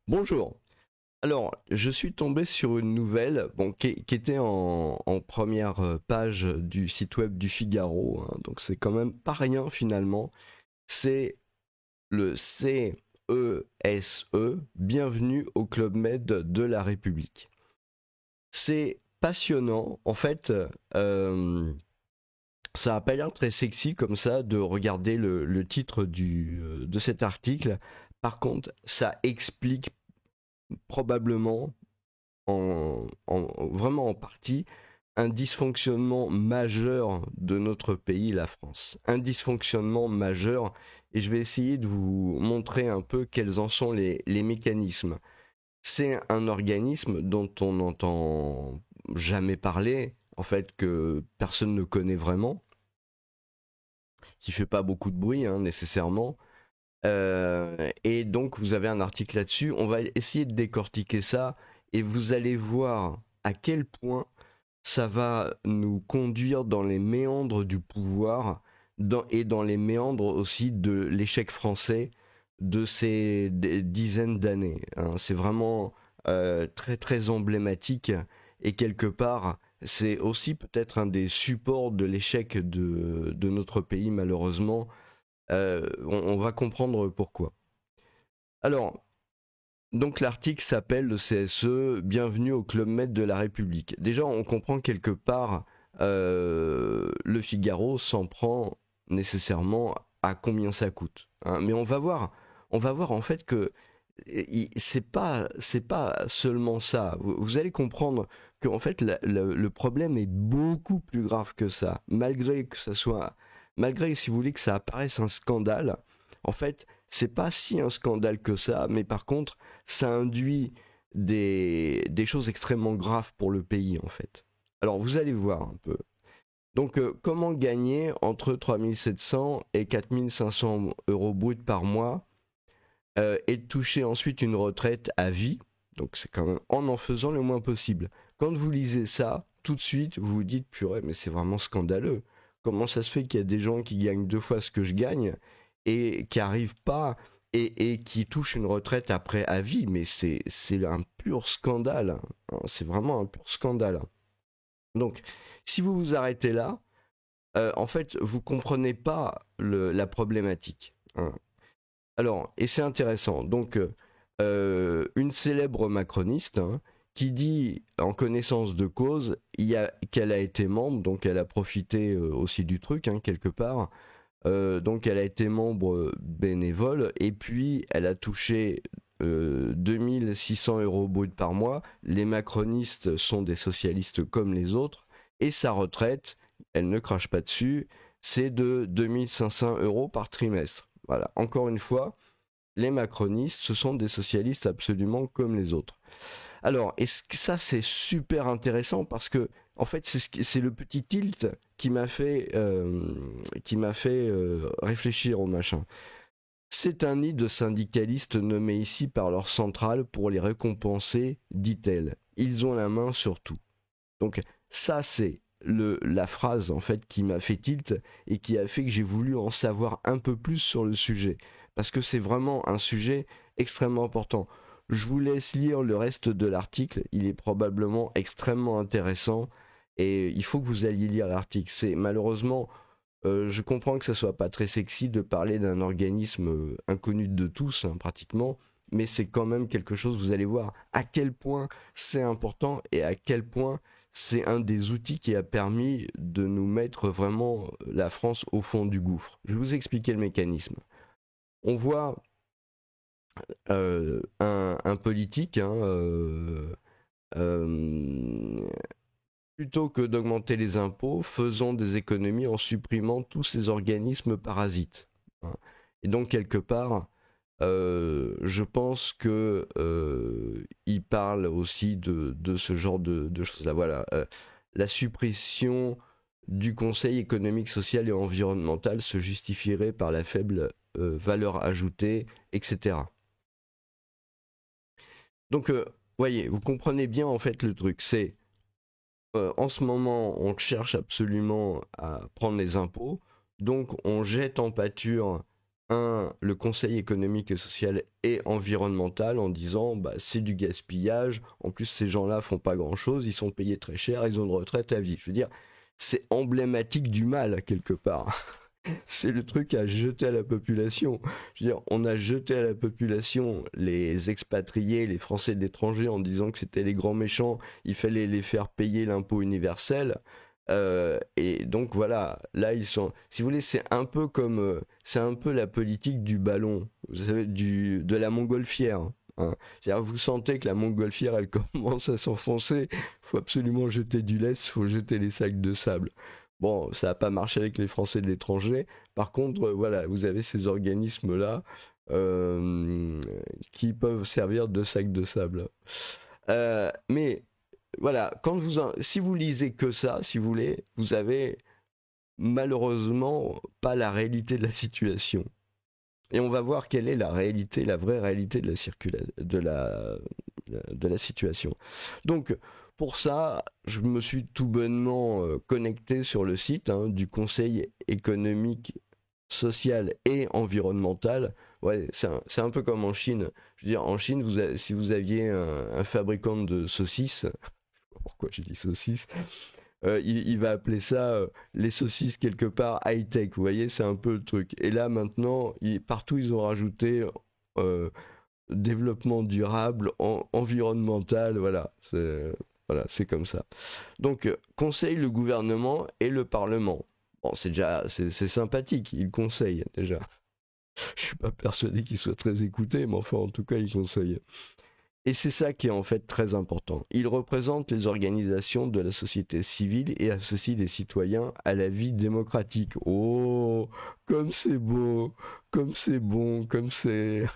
Bonjour. Alors, je suis tombé sur une nouvelle qui était en première page du site web du Figaro, hein, donc c'est quand même pas rien finalement. C'est le CESE, Bienvenue au Club Med de la République. C'est passionnant, en fait, ça a pas l'air très sexy comme ça de regarder le titre de cet article. Par contre, ça explique probablement vraiment en partie un dysfonctionnement majeur de notre pays, la France. Un dysfonctionnement majeur, et je vais essayer de vous montrer un peu quels en sont les mécanismes. C'est un organisme dont on n'entend jamais parler, en fait, que personne ne connaît vraiment, qui fait pas beaucoup de bruit, hein, nécessairement. Et donc, vous avez un article là-dessus. On va essayer de décortiquer ça et vous allez voir à quel point ça va nous conduire dans les méandres du pouvoir et dans les méandres aussi de l'échec français de ces dizaines d'années, hein. C'est vraiment très très emblématique et quelque part c'est aussi peut-être un des supports de l'échec de notre pays malheureusement. On va comprendre pourquoi. Alors, donc l'article s'appelle le CSE, Bienvenue au Club Med de la République. Déjà, on comprend quelque part, le Figaro s'en prend nécessairement à combien ça coûte, hein. Mais on va voir en fait que c'est pas seulement ça. Vous allez comprendre que en fait le problème est beaucoup plus grave que ça. Malgré si vous voulez que ça apparaisse un scandale, en fait c'est pas si un scandale que ça, mais par contre ça induit des choses extrêmement graves pour le pays en fait. Alors vous allez voir un peu. Donc comment gagner entre 3700 et 4500 euros bruts par mois et de toucher ensuite une retraite à vie. Donc c'est quand même en faisant le moins possible. Quand vous lisez ça, tout de suite, vous vous dites, purée, mais c'est vraiment scandaleux. Comment ça se fait qu'il y a des gens qui gagnent 2 fois ce que je gagne et qui arrivent pas et qui touchent une retraite après à vie? Mais c'est un pur scandale, hein. C'est vraiment un pur scandale. Donc, si vous vous arrêtez là, en fait, vous comprenez pas la problématique, hein. Alors, et c'est intéressant, donc une célèbre macroniste, hein, qui dit en connaissance de cause qu'elle a été membre, donc elle a profité aussi du truc, hein, quelque part, donc elle a été membre bénévole, et puis elle a touché 2600 euros brut par mois. Les macronistes sont des socialistes comme les autres, et sa retraite, elle ne crache pas dessus, c'est de 2500 euros par trimestre. Voilà, encore une fois, les macronistes, ce sont des socialistes absolument comme les autres. Alors, et ça c'est super intéressant parce que en fait c'est le petit tilt qui m'a fait réfléchir au machin. C'est un nid de syndicalistes nommés ici par leur centrale pour les récompenser, dit-elle. Ils ont la main sur tout. Donc ça c'est la phrase en fait qui m'a fait tilt et qui a fait que j'ai voulu en savoir un peu plus sur le sujet parce que c'est vraiment un sujet extrêmement important. Je vous laisse lire le reste de l'article, il est probablement extrêmement intéressant et il faut que vous alliez lire l'article. C'est malheureusement, je comprends que ça soit pas très sexy de parler d'un organisme inconnu de tous, hein, pratiquement, mais c'est quand même quelque chose, vous allez voir à quel point c'est important et à quel point c'est un des outils qui a permis de nous mettre vraiment la France au fond du gouffre. Je vais vous expliquer le mécanisme. On voit un politique, hein, euh, plutôt que d'augmenter les impôts, faisons des économies en supprimant tous ces organismes parasites, hein. Et donc quelque part, je pense que il parle aussi de ce genre de choses-là. Voilà, la suppression du Conseil économique, social et environnemental se justifierait par la faible valeur ajoutée, etc. Donc, voyez, vous comprenez bien en fait le truc. C'est en ce moment, on cherche absolument à prendre les impôts, donc on jette en pâture le Conseil économique et social et environnemental en disant bah, c'est du gaspillage, en plus ces gens-là font pas grand-chose, ils sont payés très cher, ils ont une retraite à vie. Je veux dire, c'est emblématique du mal quelque part. C'est le truc à jeter à la population. Je veux dire, on a jeté à la population les expatriés, les Français de l'étranger en disant que c'était les grands méchants, il fallait les faire payer l'impôt universel. Et donc voilà, là ils sont, si vous voulez, c'est un peu comme, c'est un peu la politique du ballon, vous savez, de la montgolfière. Hein. C'est-à-dire que vous sentez que la montgolfière elle commence à s'enfoncer, il faut absolument jeter du lest, il faut jeter les sacs de sable. Bon, ça n'a pas marché avec les Français de l'étranger. Par contre, voilà, vous avez ces organismes-là qui peuvent servir de sacs de sable. Mais voilà, si vous lisez que ça, si vous voulez, vous avez malheureusement pas la réalité de la situation. Et on va voir quelle est la réalité, la vraie réalité de la situation. Donc, pour ça, je me suis tout bonnement connecté sur le site du Conseil économique, social et environnemental. Ouais, c'est un peu comme en Chine. Je veux dire, en Chine, si vous aviez un fabricant de saucisses, pourquoi j'ai dit saucisses, il va appeler ça les saucisses quelque part high-tech, vous voyez, c'est un peu le truc. Et là maintenant, partout ils ont rajouté développement durable, environnemental, voilà, c'est comme ça. Donc, conseille le gouvernement et le Parlement. Bon, c'est sympathique, il conseille déjà. Je suis pas persuadé qu'il soit très écouté, mais enfin, en tout cas, il conseille. Et c'est ça qui est en fait très important. Il représente les organisations de la société civile et associe les citoyens à la vie démocratique. Oh, comme c'est beau, comme c'est bon, comme c'est...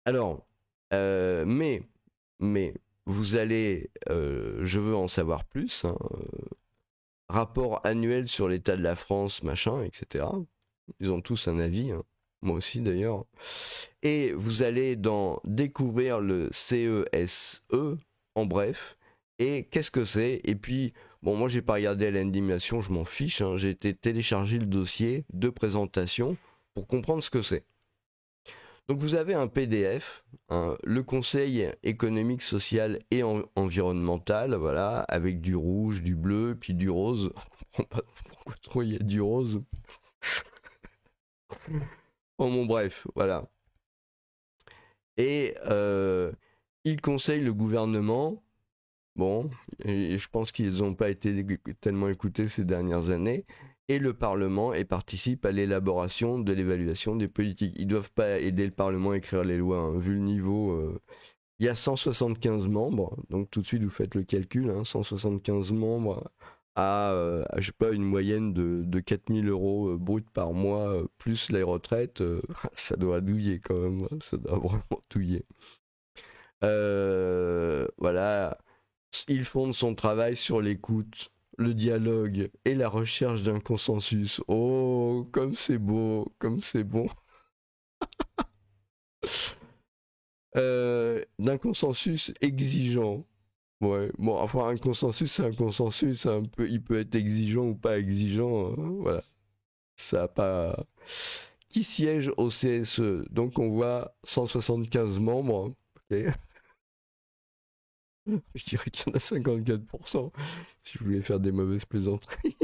Alors, mais, vous allez, je veux en savoir plus, rapport annuel sur l'état de la France, machin, etc. Ils ont tous un avis, moi aussi d'ailleurs. Et vous allez découvrir le CESE, en bref, et qu'est-ce que c'est. Et puis, bon, moi j'ai pas regardé l'animation, je m'en fiche, j'ai été télécharger le dossier de présentation pour comprendre ce que c'est. Donc vous avez un PDF, le Conseil économique, social et environnemental, voilà, avec du rouge, du bleu, puis du rose. Je comprends pas pourquoi trop il y a du rose. Oh bon bref, voilà. Et il conseille le gouvernement, bon, et je pense qu'ils n'ont pas été tellement écoutés ces dernières années, et le Parlement et participe à l'élaboration de l'évaluation des politiques. Ils ne doivent pas aider le Parlement à écrire les lois, vu le niveau. Il y a 175 membres, donc tout de suite vous faites le calcul, 175 membres je sais pas, une moyenne de 4000 euros brut par mois, plus les retraites, ça doit douiller quand même, ça doit vraiment douiller. Voilà, il fonde son travail sur l'écoute, le dialogue et la recherche d'un consensus. Oh, comme c'est beau, comme c'est bon. D'un consensus exigeant. Ouais, bon, enfin, un consensus, c'est un consensus, il peut être exigeant ou pas exigeant, voilà. Ça a pas... Qui siège au CSE? Donc on voit 175 membres, ok. Je dirais qu'il y en a 54%, si je voulais faire des mauvaises plaisanteries.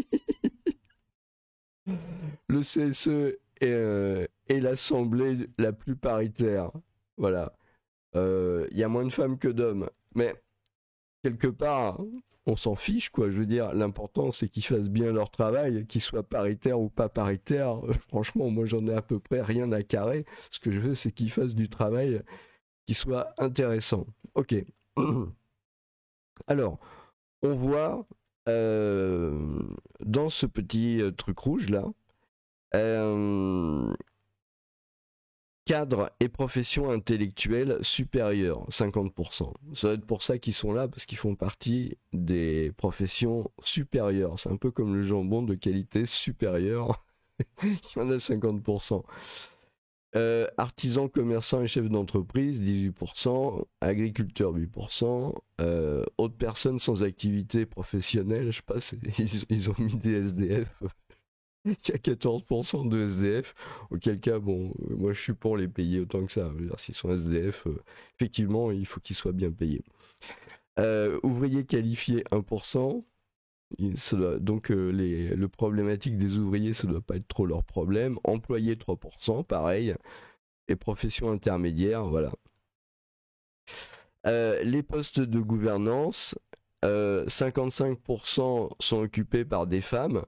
Le CSE est l'assemblée la plus paritaire, voilà. Il y a moins de femmes que d'hommes, mais quelque part, on s'en fiche, quoi. Je veux dire, l'important, c'est qu'ils fassent bien leur travail, qu'ils soient paritaires ou pas paritaires. Franchement, moi, j'en ai à peu près rien à carrer. Ce que je veux, c'est qu'ils fassent du travail qui soit intéressant. Ok. Alors, on voit dans ce petit truc rouge là, cadre et profession intellectuelle supérieure, 50%. Ça doit être pour ça qu'ils sont là, parce qu'ils font partie des professions supérieures. C'est un peu comme le jambon de qualité supérieure. Il y en a 50%. Artisans, commerçants et chefs d'entreprise, 18%. Agriculteurs, 8%. Autres personnes sans activité professionnelle, je sais pas, ils ont mis des SDF. il y a 14% de SDF, auquel cas, bon, moi je suis pour les payer autant que ça. Je veux dire, s'ils sont SDF, effectivement, il faut qu'ils soient bien payés. Ouvriers qualifiés 1%. Donc le problématique des ouvriers, ça doit pas être trop leur problème. Employés 3%, pareil. Et professions intermédiaires, voilà. Les postes de gouvernance, 55% sont occupés par des femmes.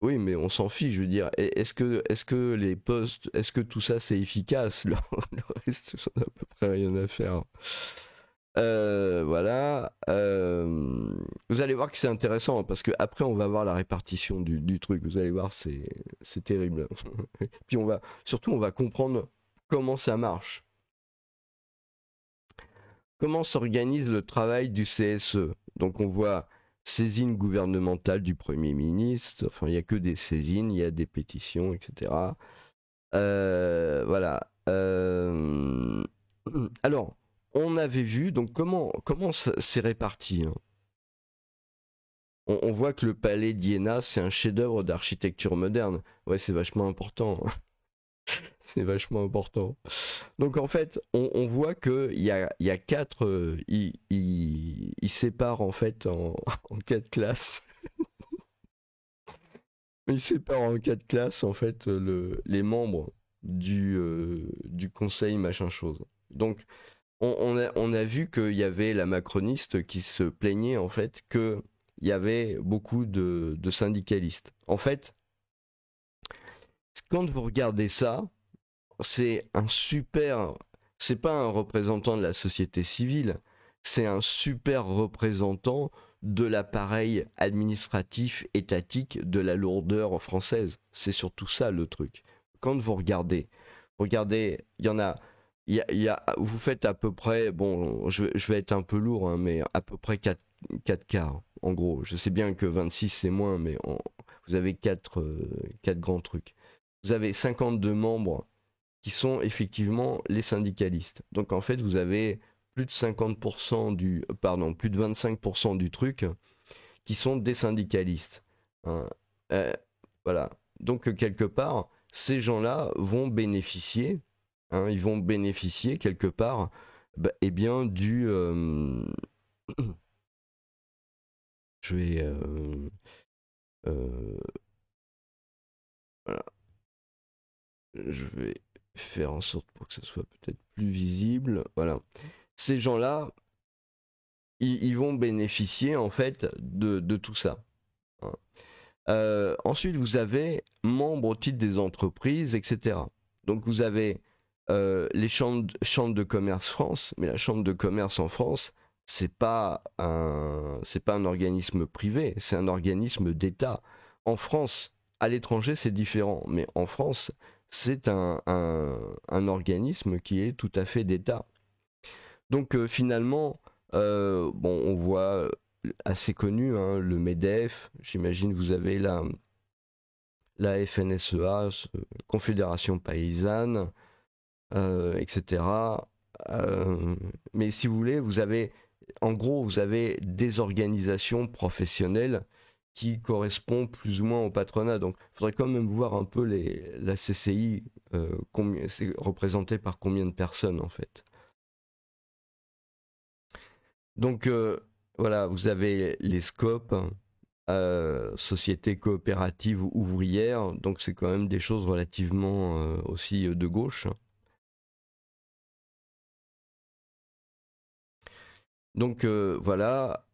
Oui, mais on s'en fiche, je veux dire. Est-ce que les postes, est-ce que tout ça c'est efficace? Le reste, j'en ai à peu près rien à faire. Voilà. Vous allez voir que c'est intéressant parce que après on va voir la répartition du truc. Vous allez voir, c'est terrible. Puis surtout on va comprendre comment ça marche. Comment s'organise le travail du CSE? Donc on voit saisine gouvernementale du Premier ministre, enfin il n'y a que des saisines, il y a des pétitions, etc. Voilà. Alors, on avait vu, donc comment c'est réparti, hein. On voit que le palais d'Iéna, c'est un chef-d'œuvre d'architecture moderne. Ouais, c'est vachement important. C'est vachement important. Donc en fait, on voit qu'il y a quatre, il sépare en fait en quatre classes. Il sépare en quatre classes en fait les membres du conseil machin chose. Donc on a vu qu'il y avait la macroniste qui se plaignait en fait qu'il y avait beaucoup de syndicalistes. En fait, quand vous regardez ça, c'est un super, c'est pas un représentant de la société civile, c'est un super représentant de l'appareil administratif étatique de la lourdeur française. C'est surtout ça le truc. Quand vous regardez, il y en a, vous faites à peu près, bon, je vais être un peu lourd, hein, mais à peu près 4 quarts, en gros. Je sais bien que 26 c'est moins, mais vous avez 4 grands trucs. Vous avez 52 membres qui sont effectivement les syndicalistes. Donc en fait, vous avez plus de 50% plus de 25% du truc qui sont des syndicalistes, hein. Euh, voilà. Donc quelque part, ces gens-là vont bénéficier, hein, ils vont bénéficier quelque part, eh bien je vais voilà. Je vais faire en sorte pour que ce soit peut-être plus visible. Voilà. Ces gens-là, ils vont bénéficier en fait de tout ça, hein. Ensuite, vous avez membres au titre des entreprises, etc. Donc vous avez les chambres de commerce France, mais la chambre de commerce en France, c'est pas un organisme privé, c'est un organisme d'État. En France, à l'étranger, c'est différent, mais en France, c'est un organisme qui est tout à fait d'État. Donc finalement, bon, on voit assez connu, hein, le MEDEF, j'imagine vous avez la FNSEA, Confédération Paysanne, etc. Mais si vous voulez, en gros, vous avez des organisations professionnelles qui correspondent plus ou moins au patronat. Donc, il faudrait quand même voir un peu la CCI, c'est représenté par combien de personnes en fait. Donc, voilà, vous avez les SCOP, sociétés coopératives ouvrières, donc c'est quand même des choses relativement aussi de gauche. Donc voilà,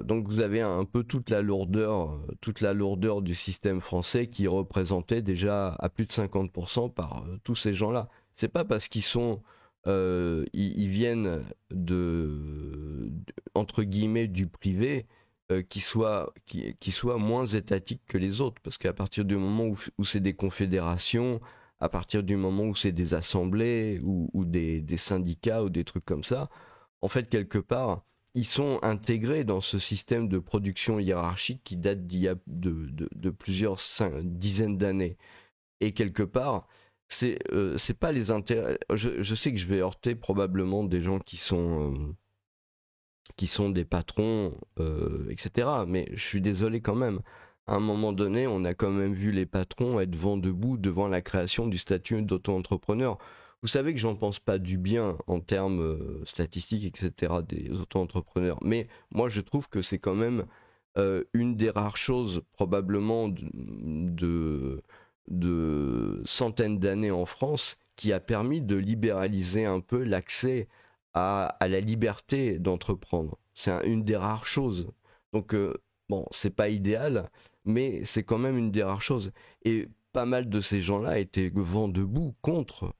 donc vous avez un peu toute la lourdeur du système français qui est représentée déjà à plus de 50% par tous ces gens-là. C'est pas parce qu'ils sont, ils viennent entre guillemets du privé, qui soient moins étatiques que les autres, parce qu'à partir du moment où c'est des confédérations, à partir du moment où c'est des assemblées ou des syndicats ou des trucs comme ça, en fait, quelque part, ils sont intégrés dans ce système de production hiérarchique qui date d'il y a de plusieurs dizaines d'années. Et quelque part, c'est pas les intérêts. Je sais que je vais heurter probablement des gens qui sont des patrons, etc. Mais je suis désolé quand même. à un moment donné, on a quand même vu les patrons être vent debout devant la création du statut d'auto-entrepreneur. Vous savez que j'en pense pas du bien en termes statistiques, etc., des auto-entrepreneurs, mais moi je trouve que c'est quand même une des rares choses, probablement de centaines d'années en France, qui a permis de libéraliser un peu l'accès à la liberté d'entreprendre. C'est une des rares choses. Donc, bon, c'est pas idéal, mais c'est quand même une des rares choses. Et pas mal de ces gens-là étaient vent debout contre,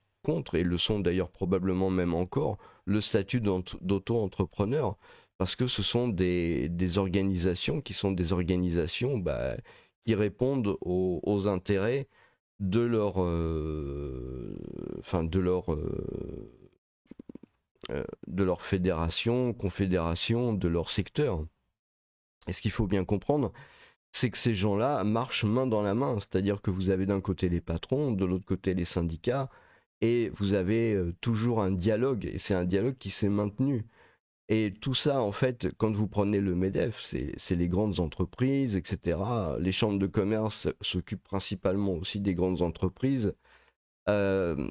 et le sont d'ailleurs probablement même encore, le statut d'auto-entrepreneur, parce que ce sont des organisations qui sont des organisations qui répondent aux intérêts de leur, enfin de leur fédération, confédération, de leur secteur. Et ce qu'il faut bien comprendre, c'est que ces gens-là marchent main dans la main, c'est-à-dire que vous avez d'un côté les patrons, de l'autre côté les syndicats, et vous avez toujours un dialogue, et c'est un dialogue qui s'est maintenu. Et tout ça, en fait, quand vous prenez le MEDEF, c'est les grandes entreprises, etc. Les chambres de commerce s'occupent principalement aussi des grandes entreprises. Euh,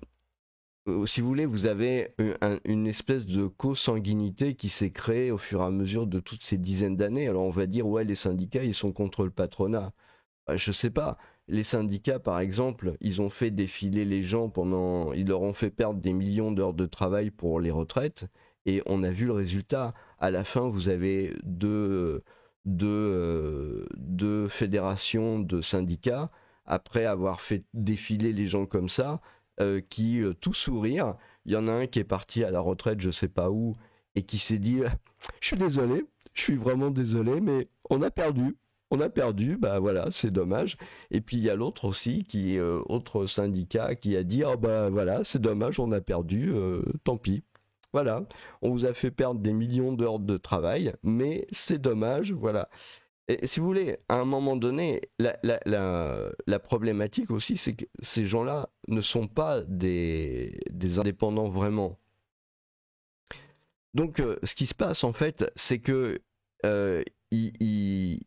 Si vous voulez, vous avez une espèce de consanguinité qui s'est créée au fur et à mesure de toutes ces dizaines d'années. Alors on va dire, ouais, les syndicats, ils sont contre le patronat. Je sais pas. Les syndicats, par exemple, ils ont fait défiler les gens ils leur ont fait perdre des millions d'heures de travail pour les retraites, et on a vu le résultat. À la fin, vous avez deux fédérations de syndicats, après avoir fait défiler les gens comme ça, qui tout sourire. Il y en a un qui est parti à la retraite, je sais pas où, et qui s'est dit, je suis désolé, je suis vraiment désolé, mais on a perdu. On a perdu, bah voilà, c'est dommage. Et puis il y a l'autre aussi, autre syndicat, qui a dit, oh bah voilà, c'est dommage, on a perdu, tant pis. Voilà, on vous a fait perdre des millions d'heures de travail, mais c'est dommage, voilà. Et si vous voulez, à un moment donné, la problématique aussi, c'est que ces gens-là ne sont pas des indépendants vraiment. Donc, ce qui se passe en fait, c'est que euh, ils, ils-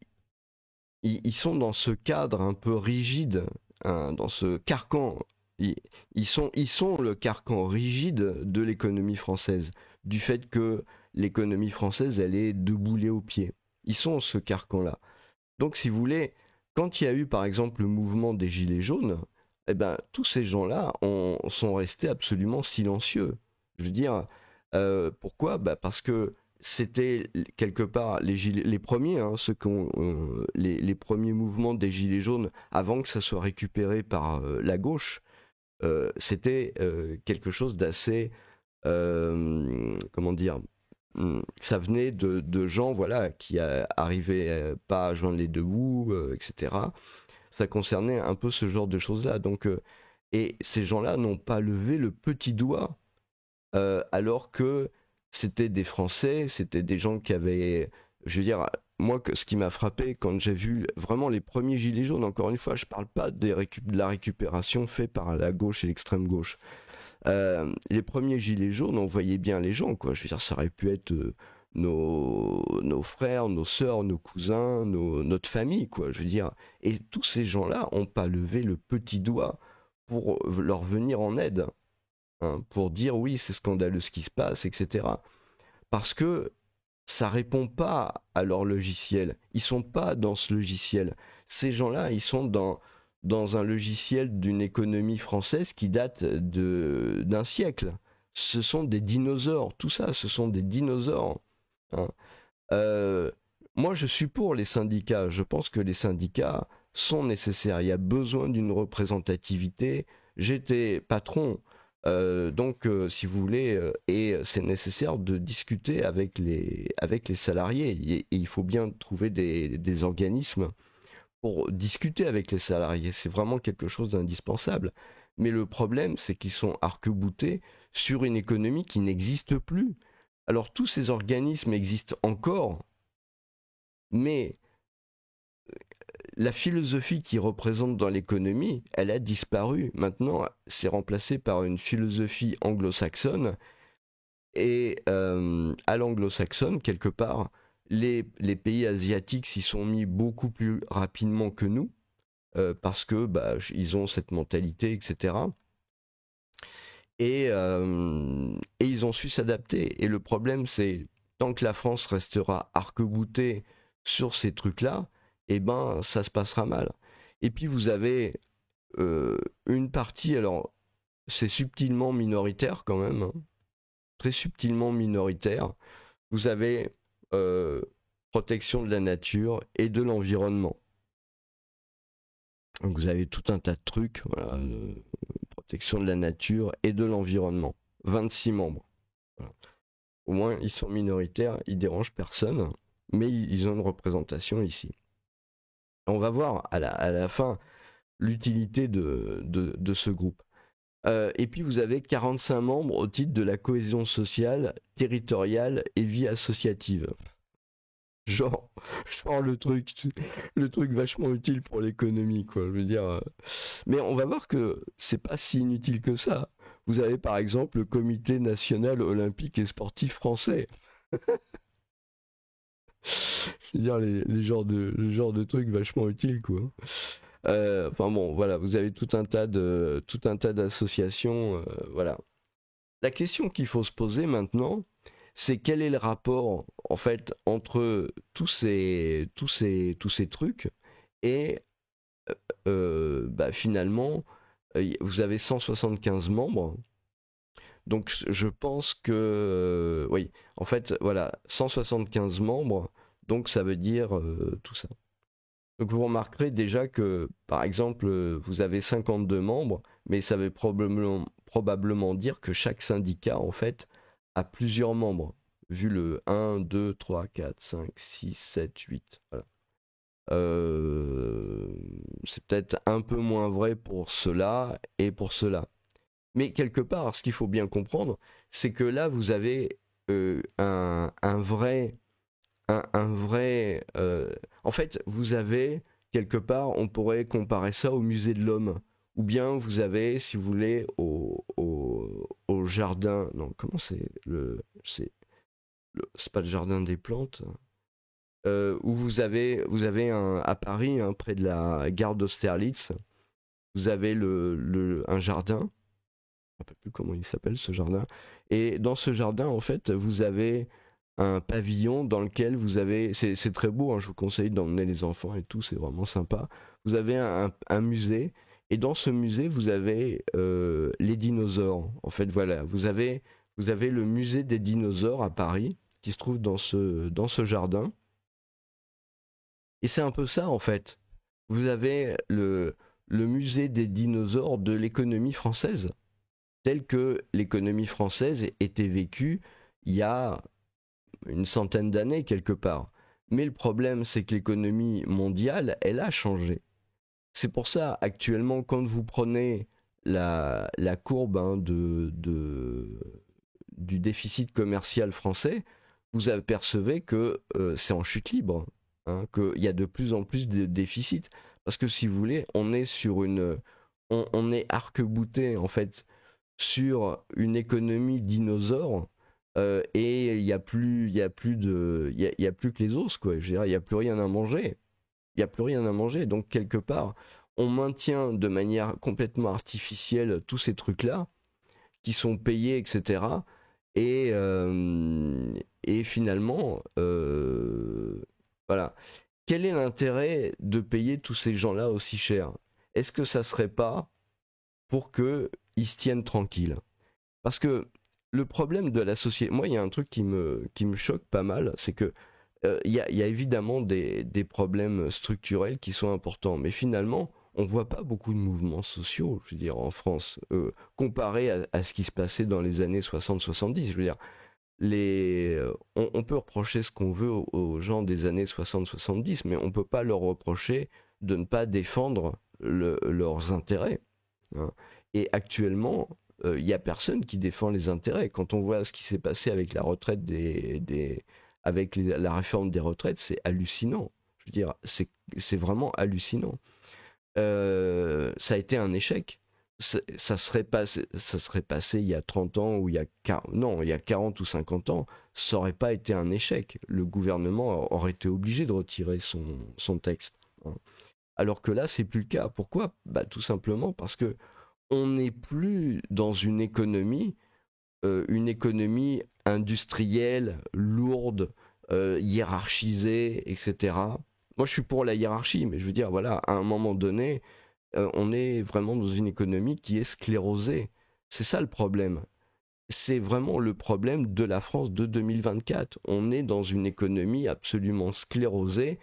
ils sont dans ce cadre un peu rigide, hein, dans ce carcan. Ils, ils sont le carcan rigide de l'économie française, du fait que l'économie française, elle est deboulée aux pieds. Ils sont ce carcan-là. Donc, si vous voulez, quand il y a eu par exemple le mouvement des Gilets jaunes, eh ben, tous ces gens-là sont restés absolument silencieux. Je veux dire, pourquoi? Parce que c'était quelque part les premiers, hein, les premiers mouvements des Gilets jaunes, avant que ça soit récupéré par la gauche, c'était quelque chose d'assez, comment dire, ça venait de gens, voilà, qui arrivaient pas à joindre les deux bouts, etc. Ça concernait un peu ce genre de choses-là. Donc, et ces gens-là n'ont pas levé le petit doigt, alors que c'était des Français, c'était des gens qui avaient, je veux dire, moi, ce qui m'a frappé quand j'ai vu vraiment les premiers gilets jaunes, encore une fois, je parle pas de la récupération faite par la gauche et l'extrême gauche. Les premiers gilets jaunes, on voyait bien les gens, quoi. Je veux dire, ça aurait pu être nos frères, nos sœurs, nos cousins, notre famille, quoi. Je veux dire, et tous ces gens-là n'ont pas levé le petit doigt pour leur venir en aide, hein, pour dire oui, c'est scandaleux ce qui se passe, etc. Parce que ça répond pas à leur logiciel. Ils sont pas dans ce logiciel. Ces gens-là, ils sont dans un logiciel d'une économie française qui date d'un siècle. Ce sont des dinosaures, tout ça, ce sont des dinosaures, hein. Euh, Moi, je suis pour les syndicats. Je pense que les syndicats sont nécessaires. Il y a besoin d'une représentativité. J'étais patron, donc, si vous voulez, et c'est nécessaire de discuter avec les salariés. Et il faut bien trouver des organismes pour discuter avec les salariés. C'est vraiment quelque chose d'indispensable. Mais le problème, c'est qu'ils sont arc-boutés sur une économie qui n'existe plus. Alors, tous ces organismes existent encore, mais la philosophie qu'ils représentent dans l'économie, elle a disparu. Maintenant, c'est remplacé par une philosophie anglo-saxonne. Et à l'anglo-saxonne, quelque part, Les pays asiatiques s'y sont mis beaucoup plus rapidement que nous, parce que ils ont cette mentalité, etc. Et ils ont su s'adapter. Et le problème, c'est tant que la France restera arc-boutée sur ces trucs-là, eh ben, ça se passera mal. Et puis vous avez une partie, alors c'est subtilement minoritaire quand même, hein, très subtilement minoritaire. Vous avez protection de la nature et de l'environnement. Donc vous avez tout un tas de trucs, voilà, protection de la nature et de l'environnement. 26 membres. Voilà. Au moins, ils sont minoritaires, ils dérangent personne, mais ils ont une représentation ici. On va voir à la fin l'utilité de ce groupe. Et puis vous avez 45 membres au titre de la cohésion sociale, territoriale et vie associative. Genre le truc vachement utile pour l'économie, quoi. Je veux dire. Mais on va voir que c'est pas si inutile que ça. Vous avez par exemple le Comité national olympique et sportif français. Je veux dire les genres de trucs vachement utiles, quoi. Enfin bon, voilà, vous avez tout un tas d'associations, voilà. La question qu'il faut se poser maintenant, c'est quel est le rapport en fait entre tous ces trucs et finalement vous avez 175 membres. Donc je pense que oui, en fait voilà, 175 membres, donc ça veut dire tout ça. Donc vous remarquerez déjà que, par exemple, vous avez 52 membres, mais ça veut probablement dire que chaque syndicat, en fait, a plusieurs membres, vu le 1, 2, 3, 4, 5, 6, 7, 8. Voilà. C'est peut-être un peu moins vrai pour cela et pour cela. Mais quelque part, ce qu'il faut bien comprendre, c'est que là, vous avez un vrai... En fait, vous avez, quelque part, on pourrait comparer ça au musée de l'homme. Ou bien vous avez, si vous voulez, au jardin... Non, comment c'est c'est pas le jardin des plantes. Où vous avez à Paris, hein, près de la gare d'Austerlitz, vous avez un jardin. Je ne sais plus comment il s'appelle ce jardin. Et dans ce jardin, en fait, vous avez un pavillon dans lequel vous avez... C'est très beau, hein, je vous conseille d'emmener les enfants et tout, c'est vraiment sympa. Vous avez un musée, et dans ce musée, vous avez les dinosaures. En fait, voilà, vous avez le musée des dinosaures à Paris, qui se trouve dans ce jardin. Et c'est un peu ça, en fait. Vous avez le musée des dinosaures de l'économie française, tel que l'économie française était vécue il y a une centaine d'années quelque part. Mais le problème, c'est que l'économie mondiale, elle a changé. C'est pour ça, actuellement, quand vous prenez la courbe, hein, du déficit commercial français, vous apercevez que c'est en chute libre, hein, qu'il y a de plus en plus de déficits. Parce que si vous voulez, on est sur on est arc-bouté, en fait, sur une économie dinosaure. Et il y a plus que les os, quoi. Je veux dire, il y a plus rien à manger. Il y a plus rien à manger. Donc quelque part, on maintient de manière complètement artificielle tous ces trucs-là qui sont payés, etc. Et finalement, voilà. Quel est l'intérêt de payer tous ces gens-là aussi cher? Est-ce que ça serait pas pour qu'ils se tiennent tranquilles? Parce que le problème de la société, moi il y a un truc qui me choque pas mal, c'est que il y a évidemment des problèmes structurels qui sont importants, mais finalement on voit pas beaucoup de mouvements sociaux, je veux dire, en France, comparé à ce qui se passait dans les années 60-70. Je veux dire, on peut reprocher ce qu'on veut aux gens des années 60-70, mais on peut pas leur reprocher de ne pas défendre leurs intérêts, hein. Et actuellement, il n'y a personne qui défend les intérêts. Quand on voit ce qui s'est passé avec la retraite avec la réforme des retraites, c'est hallucinant. Je veux dire, c'est vraiment hallucinant. Ça a été un échec. ça serait passé il y a 30 ans ou non, il y a 40 ou 50 ans, ça n'aurait pas été un échec. Le gouvernement aurait été obligé de retirer son texte, hein. Alors que là, c'est plus le cas. Pourquoi? Bah, tout simplement parce que on n'est plus dans une économie industrielle, lourde, hiérarchisée, etc. Moi, je suis pour la hiérarchie, mais je veux dire, voilà, à un moment donné, on est vraiment dans une économie qui est sclérosée. C'est ça le problème. C'est vraiment le problème de la France de 2024. On est dans une économie absolument sclérosée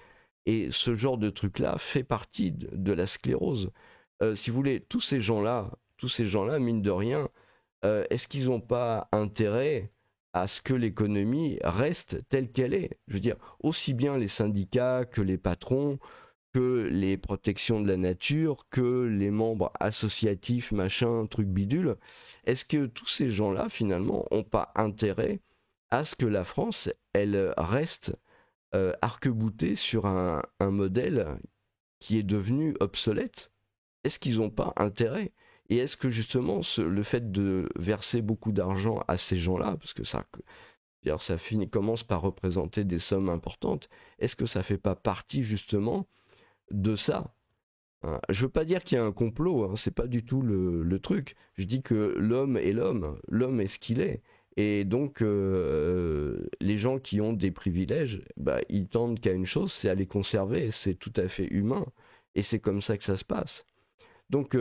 et ce genre de truc-là fait partie de la sclérose. Si vous voulez, tous ces gens-là, mine de rien, est-ce qu'ils n'ont pas intérêt à ce que l'économie reste telle qu'elle est? Je veux dire, aussi bien les syndicats que les patrons, que les protections de la nature, que les membres associatifs, machin, truc bidule. Est-ce que tous ces gens-là, finalement, n'ont pas intérêt à ce que la France, elle reste arc-boutée sur un modèle qui est devenu obsolète? Est-ce qu'ils n'ont pas intérêt? Et est-ce que justement le fait de verser beaucoup d'argent à ces gens-là, parce que ça commence par représenter des sommes importantes, est-ce que ça fait pas partie justement de ça, hein? Je veux pas dire qu'il y a un complot, hein, c'est pas du tout le truc. Je dis que l'homme est ce qu'il est. Et donc, les gens qui ont des privilèges, bah, ils tendent qu'à une chose, c'est à les conserver. C'est tout à fait humain. Et c'est comme ça que ça se passe. Donc,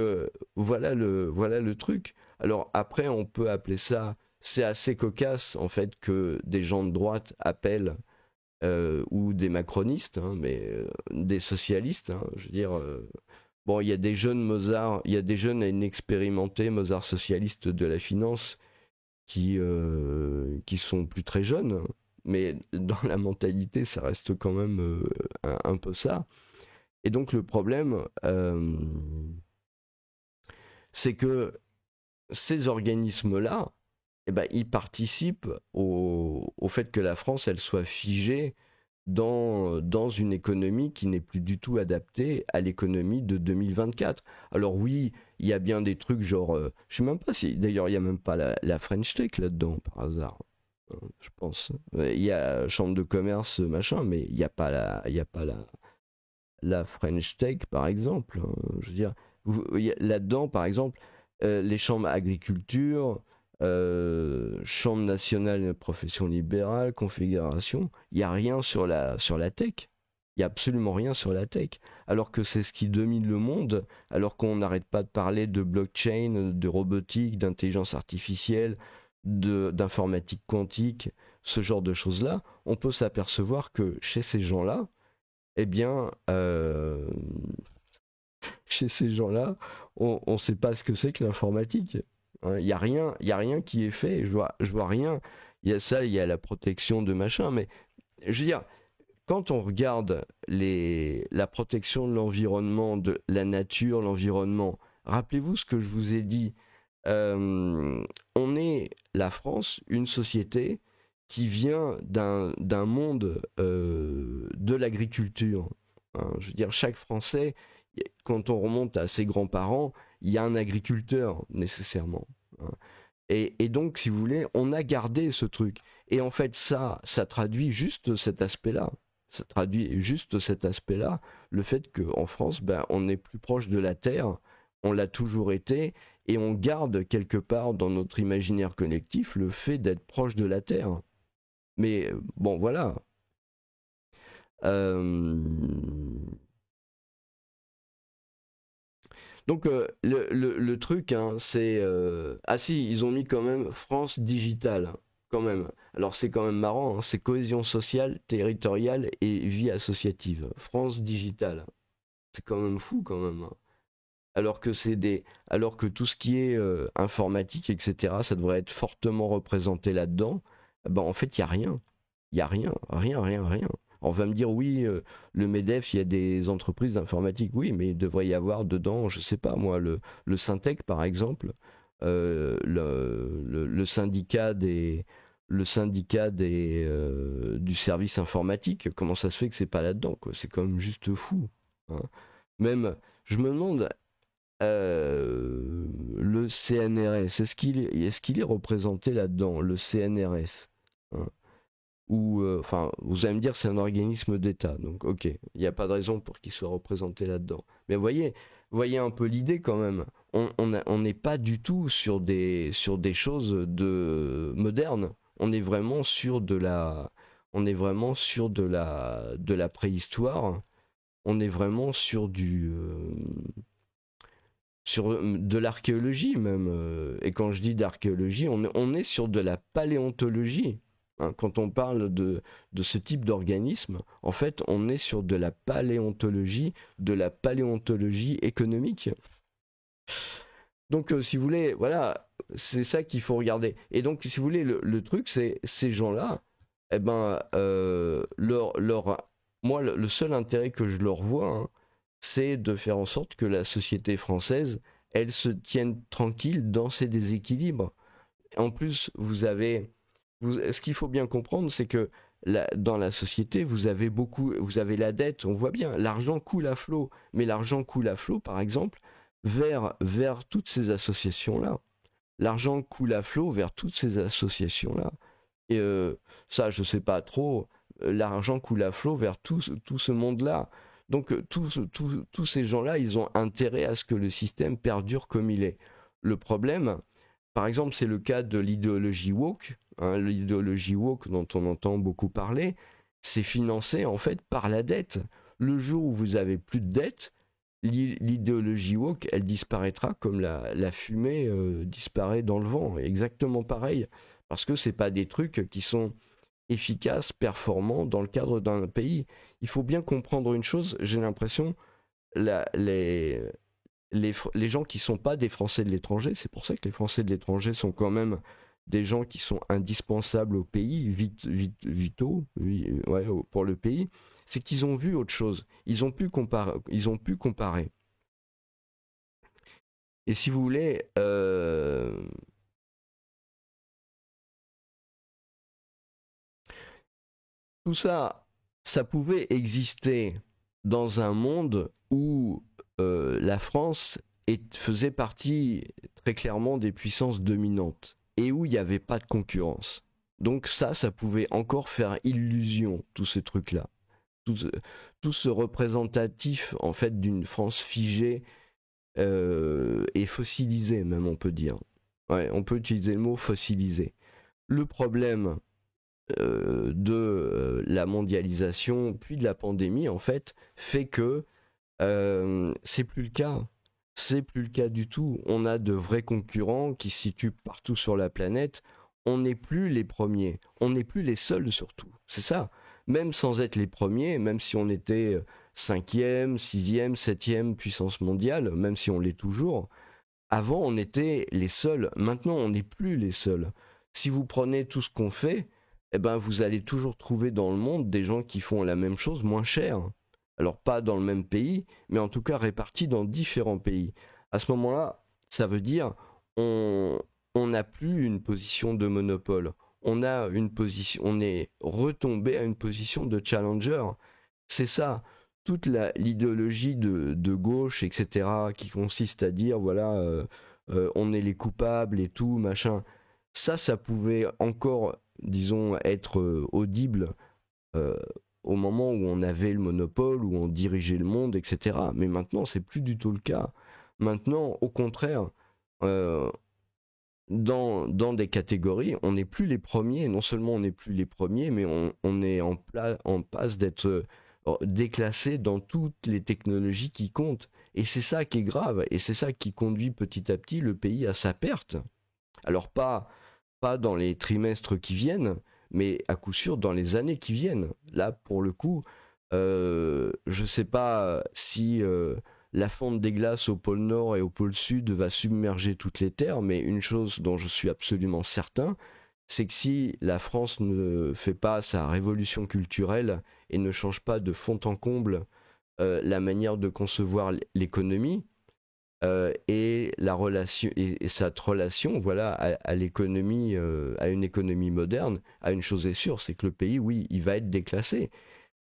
voilà le truc. Alors, après, on peut appeler ça. C'est assez cocasse, en fait, que des gens de droite appellent ou des macronistes, hein, mais des socialistes, hein, je veux dire. Bon, il y a des jeunes Mozart, il y a des jeunes inexpérimentés Mozart socialistes de la finance qui sont plus très jeunes, hein, mais dans la mentalité, ça reste quand même un peu ça. Et donc le problème, c'est que ces organismes-là, eh ben, ils participent au fait que la France, elle soit figée dans une économie qui n'est plus du tout adaptée à l'économie de 2024. Alors oui, il y a bien des trucs genre, je sais même pas si, d'ailleurs il y a même pas la French Tech là-dedans par hasard, je pense. Il y a chambre de commerce machin, mais il y a pas la French Tech par exemple, hein. Je veux dire, là-dedans par exemple, les chambres agriculture, Chambre nationale de profession libérale, confédération, il n'y a rien sur la tech. Il n'y a absolument rien sur la tech. Alors que c'est ce qui domine le monde, alors qu'on n'arrête pas de parler de blockchain, de robotique, d'intelligence artificielle, d'informatique quantique, ce genre de choses-là, on peut s'apercevoir que chez ces gens-là, eh bien, chez ces gens-là, on ne sait pas ce que c'est que l'informatique. Il n'y a rien, y a rien qui est fait. Je vois rien. Il y a ça, il y a la protection de machin. Mais je veux dire, quand on regarde la protection de l'environnement, de la nature, l'environnement, rappelez-vous ce que je vous ai dit. On est, la France, une société qui vient d'un monde de l'agriculture, hein. Je veux dire, chaque Français, quand on remonte à ses grands-parents, il y a un agriculteur nécessairement, hein. Et donc, si vous voulez, on a gardé ce truc. Et en fait, ça traduit juste cet aspect-là. Ça traduit juste cet aspect-là, le fait qu'en France, ben, on est plus proche de la Terre, on l'a toujours été, et on garde quelque part dans notre imaginaire collectif le fait d'être proche de la Terre. Mais bon, voilà. Euh, Donc le truc, hein, c'est... Ah si, ils ont mis quand même France Digitale, quand même. Alors c'est quand même marrant, hein, c'est cohésion sociale, territoriale et vie associative. France Digitale. C'est quand même fou quand même, hein. Alors que tout ce qui est informatique, etc., ça devrait être fortement représenté là-dedans. Ben, en fait, il n'y a rien. Il n'y a rien, rien, rien, rien. On va me dire, oui, le MEDEF, il y a des entreprises d'informatique. Oui, mais il devrait y avoir dedans, je sais pas moi, le Syntec, par exemple, le syndicat du service informatique. Comment ça se fait que c'est pas là-dedans, quoi? C'est quand même juste fou, hein. Même, je me demande, le CNRS, est-ce qu'il est représenté là-dedans, le CNRS, hein? Ou, enfin, vous allez me dire, c'est un organisme d'État, donc ok, il n'y a pas de raison pour qu'il soit représenté là-dedans. Mais voyez un peu l'idée quand même. On n'est pas du tout sur des choses modernes. On est vraiment sur de la préhistoire. On est vraiment sur de l'archéologie même. Et quand je dis d'archéologie, on est sur de la paléontologie. Hein. Quand on parle de ce type d'organisme, en fait, on est sur de la paléontologie économique. Donc, si vous voulez, voilà, c'est ça qu'il faut regarder. Et donc, si vous voulez, le truc, c'est ces gens-là, eh ben, moi, le seul intérêt que je leur vois, hein, c'est de faire en sorte que la société française, elle se tienne tranquille dans ses déséquilibres. En plus, ce qu'il faut bien comprendre, c'est que dans la société, vous avez la dette, on voit bien, l'argent coule à flot, mais l'argent coule à flot, par exemple, vers toutes ces associations-là. L'argent coule à flot vers toutes ces associations-là. Et ça, je sais pas trop, l'argent coule à flot vers tout ce monde-là. Donc tous ces gens-là, ils ont intérêt à ce que le système perdure comme il est. Le problème, par exemple, c'est le cas de l'idéologie woke. Hein, l'idéologie woke dont on entend beaucoup parler, c'est financé en fait par la dette. Le jour où vous avez plus de dette, l'idéologie woke, elle disparaîtra comme la fumée disparaît dans le vent. Exactement pareil. Parce que c'est pas des trucs qui sont efficaces, performants dans le cadre d'un pays. Il faut bien comprendre une chose, j'ai l'impression, les gens qui sont pas des Français de l'étranger, c'est pour ça que les Français de l'étranger sont quand même des gens qui sont indispensables au pays, vitaux, ouais, pour le pays, c'est qu'ils ont vu autre chose. Ils ont pu comparer. Et si vous voulez, tout ça, ça pouvait exister dans un monde où la France faisait partie très clairement des puissances dominantes et où il n'y avait pas de concurrence. Donc ça pouvait encore faire illusion, tout ce truc-là. Tout ce représentatif, en fait, d'une France figée et fossilisée, même, on peut dire. Ouais, on peut utiliser le mot fossilisé. Le problème de la mondialisation, puis de la pandémie, en fait, fait que c'est plus le cas. C'est plus le cas du tout. On a de vrais concurrents qui se situent partout sur la planète. On n'est plus les premiers. On n'est plus les seuls surtout. C'est ça. Même sans être les premiers, même si on était 5e, 6e, 7e puissance mondiale, même si on l'est toujours, avant on était les seuls. Maintenant on n'est plus les seuls. Si vous prenez tout ce qu'on fait, eh ben, vous allez toujours trouver dans le monde des gens qui font la même chose moins cher. Alors pas dans le même pays, mais en tout cas répartis dans différents pays. À ce moment-là, ça veut dire on n'a plus une position de monopole. On est retombé à une position de challenger. C'est ça, toute l'idéologie de gauche, etc., qui consiste à dire voilà, on est les coupables et tout, machin. Ça pouvait encore, disons, être audible euh, au moment où on avait le monopole, où on dirigeait le monde, etc. Mais maintenant, c'est plus du tout le cas. Maintenant, au contraire, euh, dans des catégories, on n'est plus les premiers. Non seulement on n'est plus les premiers, mais on est en passe d'être déclassé dans toutes les technologies qui comptent. Et c'est ça qui est grave. Et c'est ça qui conduit petit à petit le pays à sa perte. Alors pas dans les trimestres qui viennent, mais à coup sûr dans les années qui viennent. Là, pour le coup, je sais pas si la fonte des glaces au pôle Nord et au pôle Sud va submerger toutes les terres, mais une chose dont je suis absolument certain, c'est que si la France ne fait pas sa révolution culturelle et ne change pas de fond en comble la manière de concevoir l'économie, et la relation et cette relation, voilà, à l'économie, à une économie moderne, à une chose est sûre, c'est que le pays, oui, il va être déclassé.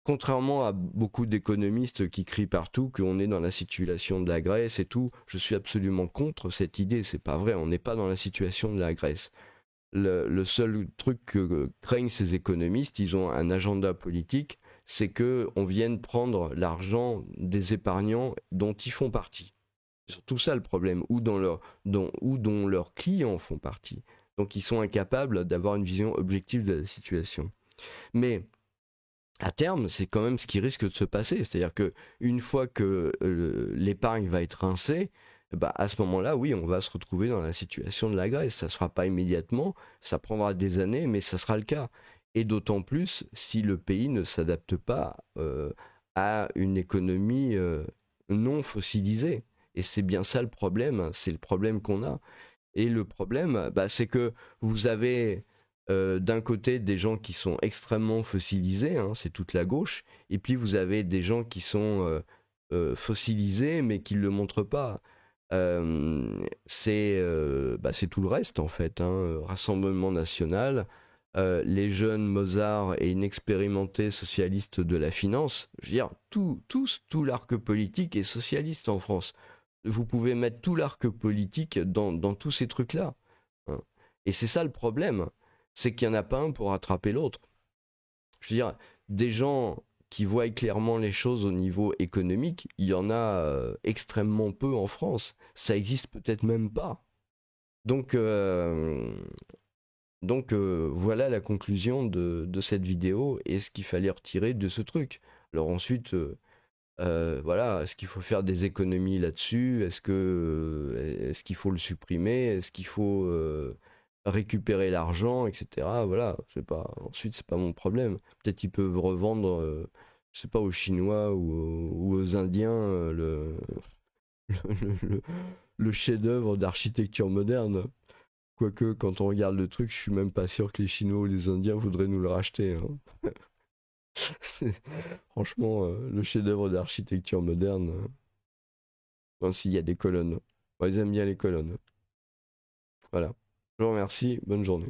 contrairement à beaucoup d'économistes qui crient partout qu'on est dans la situation de la Grèce et tout, je suis absolument contre cette idée. C'est pas vrai, on n'est pas dans la situation de la Grèce. Le seul truc que craignent ces économistes, ils ont un agenda politique, c'est que on vienne prendre l'argent des épargnants dont ils font partie. C'est surtout ça le problème, dont leurs clients font partie. Donc ils sont incapables d'avoir une vision objective de la situation. Mais à terme, c'est quand même ce qui risque de se passer. C'est-à-dire que une fois que l'épargne va être rincée, bah, à ce moment-là, oui, on va se retrouver dans la situation de la Grèce. Ça ne se fera pas immédiatement, ça prendra des années, mais ça sera le cas. Et d'autant plus si le pays ne s'adapte pas à une économie non fossilisée. Et c'est bien ça le problème, c'est le problème qu'on a. Et le problème, bah, c'est que vous avez d'un côté des gens qui sont extrêmement fossilisés, hein, c'est toute la gauche, et puis vous avez des gens qui sont fossilisés mais qui ne le montrent pas. C'est tout le reste en fait, hein. Rassemblement national, les jeunes Mozart et inexpérimentés socialistes de la finance. Je veux dire, tout l'arc politique est socialiste en France. Vous pouvez mettre tout l'arc politique dans tous ces trucs-là, hein. Et c'est ça le problème, c'est qu'il n'y en a pas un pour rattraper l'autre. Je veux dire, des gens qui voient clairement les choses au niveau économique, il y en a extrêmement peu en France. Ça existe peut-être même pas. Donc, voilà la conclusion de cette vidéo et ce qu'il fallait retirer de ce truc. Alors ensuite, voilà, est-ce qu'il faut faire des économies là-dessus? Est-ce qu'il faut le supprimer? Est-ce qu'il faut récupérer l'argent, etc. Voilà, c'est pas. Ensuite, c'est pas mon problème. Peut-être ils peuvent revendre, je sais pas, aux Chinois ou aux Indiens le, le- le chef-d'œuvre d'architecture moderne. Quoique, quand on regarde le truc, je suis même pas sûr que les Chinois ou les Indiens voudraient nous le racheter, hein. Franchement, le chef-d'œuvre d'architecture moderne, enfin, s'il y a des colonnes. Bon, ils aiment bien les colonnes. Voilà. Je vous remercie. Bonne journée.